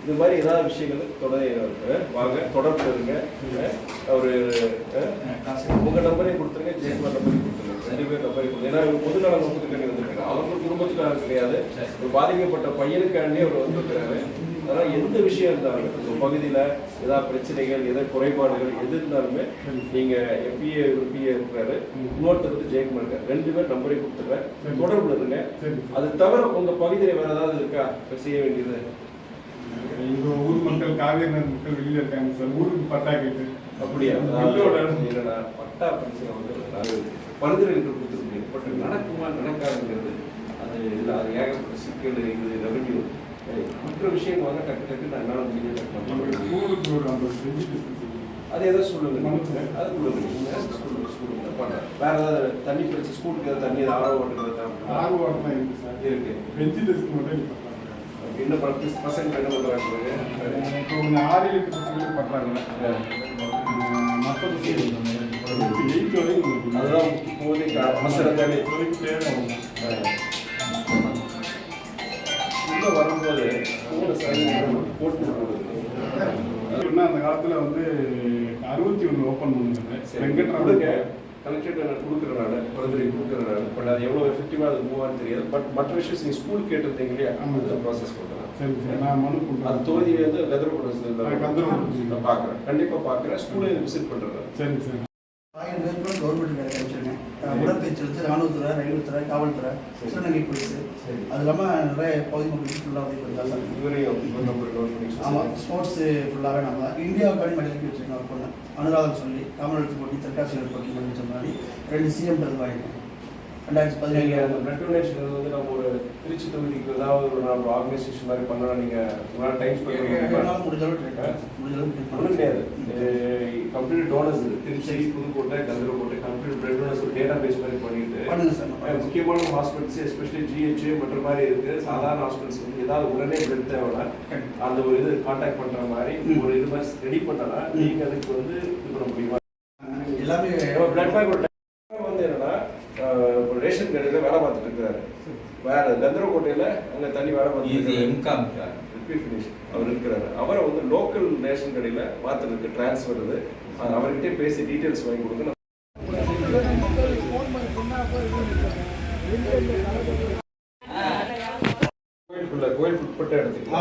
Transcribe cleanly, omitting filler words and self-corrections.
இது மாதிரி ஏதாவது விஷயங்கள் வாங்க தொடர்பு இருங்க. ஒரு உங்கள் நம்பரையும் கொடுத்துருங்க, ஜெயக்குமார் நம்பரையும் கொடுத்துருங்க. 2 பேர் நம்பரையும் கொடுங்க. ஏன்னா பொது நல நோக்கத்துக்காண்டி வந்திருக்காங்க. அவங்க குடும்பத்துக்காக கிடையாது, ஒரு பாதிக்கப்பட்ட பையனுக்காண்டி அவர் வந்திருக்கிறாரு. அதனால் எந்த விஷயம் இருந்தாலும் உங்கள் பகுதியில் ஏதாவது பிரச்சனைகள், ஏதாவது குறைபாடுகள் எது இருந்தாலுமே நீங்கள் எம்பிஏ இருக்கிறாரு, இன்னொருத்தர் வந்து ஜெயக்குமார் இருக்காரு. 2 பேர் நம்பரையும் கொடுத்துருவேன், தொடர்புல இருங்க. அது தவிர உங்கள் பகுதியில் வேறு ஏதாவது இருக்கா செய்ய வேண்டியது? எங்கள் ஊர் மக்கள், காவேரி மக்கள் வெளியில் இருக்காங்க சார். ஊருக்கு பட்டா கேட்டு அப்படியா? இல்லைண்ணா, பட்டா பிரச்சனை வந்து பரிந்துரைகள் கொடுத்துருக்க முடியும். பட் நடக்குமா நடக்காதுங்கிறது அது இல்லை. அது ஏகப்பட்ட சிக்கல் இருக்குது. ரெவன்யூ மற்ற விஷயம் வாங்க டக்கு டக்கு என்னால் முடிஞ்சது. அது எதாவது சொல்லுங்க, அது கொடுங்க. ஸ்கூலுக்கு பண்ணுறேன். வேறு ஏதாவது தண்ணி பிரச்சனை, ஸ்கூலுக்கு ஏதாவது தண்ணி ஆர்வம் வாட்டர் இருக்கு. வெஜிடேஷன் மட்டும் இன்னும் பசங்க என்ன பண்ணுறாங்க? இப்போ கொஞ்சம் 6 லிட்டர் பண்ணுறாங்க. மற்ற அதுதான் போதே அவசர தேவை தேவை. உள்ளே வரும்போது போட்டு அந்த காலத்தில் வந்து 61 ஓப்பன் பண்ணுங்க. வெங்கட்ராமனுக்கு கலெக்டரேட் நான் கொடுக்குறனால, பரிந்துரை கொடுக்குறனால, பட் அது எவ்வளோ எஃபெக்டிவாக அது மூவ் ஆகுன்னு தெரியாது. பட் மற்ற விஷயம் நீங்கள் ஸ்கூல் கேட்டிருந்தீங்க இல்லையா, அந்த ப்ராசஸ் பண்ணுறேன். சரி சார், நான் மனு கொடுக்குறேன். அது தொகுதி வந்து கதிரப்படம் நான் பார்க்குறேன், கண்டிப்பாக பார்க்குறேன். ஸ்கூலையும் விசிட் பண்ணுறேன். சரி சார். 1000 பேருக்கு கவர்மெண்ட் வேலை கிடைச்சிருக்கேன். உடற்பயிற்சி வந்து ராணுவத்துறை, ரயில்வே துறை, காவல்துறை, சிவகங்கை போலீஸ், அது இல்லாமல் நிறைய பகுதி மக்களுக்கு ஃபுல்லாக உதவி பண்ணுறாங்க சார். இவரையும் நம்பர் நோட் பண்ணி. ஆமாம், ஸ்போர்ட்ஸு ஃபுல்லாகவே நம்ம இந்தியாவுக்கான மெடலுக்கு வச்சுருக்கோம். ஒரு பொண்ணு அனுராதம் சொல்லி காமன்வெல்த் போட்டி, தெற்காசியர் போட்டி பண்ணி சொன்னாடி 2 CM வாங்கிட்டேன் 2017. பிளட் டொனேஷன் வந்து நம்ம ஒரு திருச்சி தொகுதிக்கு ஏதாவது ஒரு நம்ம ஆர்கனைசேஷன் மாதிரி பண்ணலாம். நீங்கள் உங்களால் டைம் ஸ்பெண்ட் முடிஞ்ச ஒன்றும் கிடையாது. Complete donors Tiruchi, Pudukkottai, Kandarakottai complete blood donors ஒரு டேட்டா பேஸ் மாதிரி பண்ணிட்டு முக்கியமான ஹாஸ்பிட்டல்ஸ் எஸ்பெஷலி GH மற்ற மாதிரி இருக்குது. சாதாரண ஹாஸ்பிட்டல்ஸ் வந்து ஏதாவது உடனே பிளட் தேவைன்னா அந்த ஒரு இது கான்டாக்ட் பண்ணுற மாதிரி ஒரு இது மாதிரி ரெடி பண்ணனா நீங்கள் அதுக்கு வந்து இது பண்ண முடியுமா? எல்லாமே பிளட் பேங்க் வந்து என்னன்னா ரேஷன் கடையில் வேலை பார்த்துட்டு இருக்கிறாரு. வேற கந்தரக்கோட்டையில் அங்கே தண்ணி வேலை பார்த்துட்டு அவர் இருக்கிறாரு. அவரை வந்து லோக்கல் ரேஷன் கடையில் பார்த்துருக்கு ட்ரான்ஸ்ஃபர் இது. அவர்கிட்டே பேசி டீட்டெயில்ஸ் வாங்கி கொடுங்க. கோயிலுக்குள்ள கோயில் உட்பட்ட இடத்துக்கு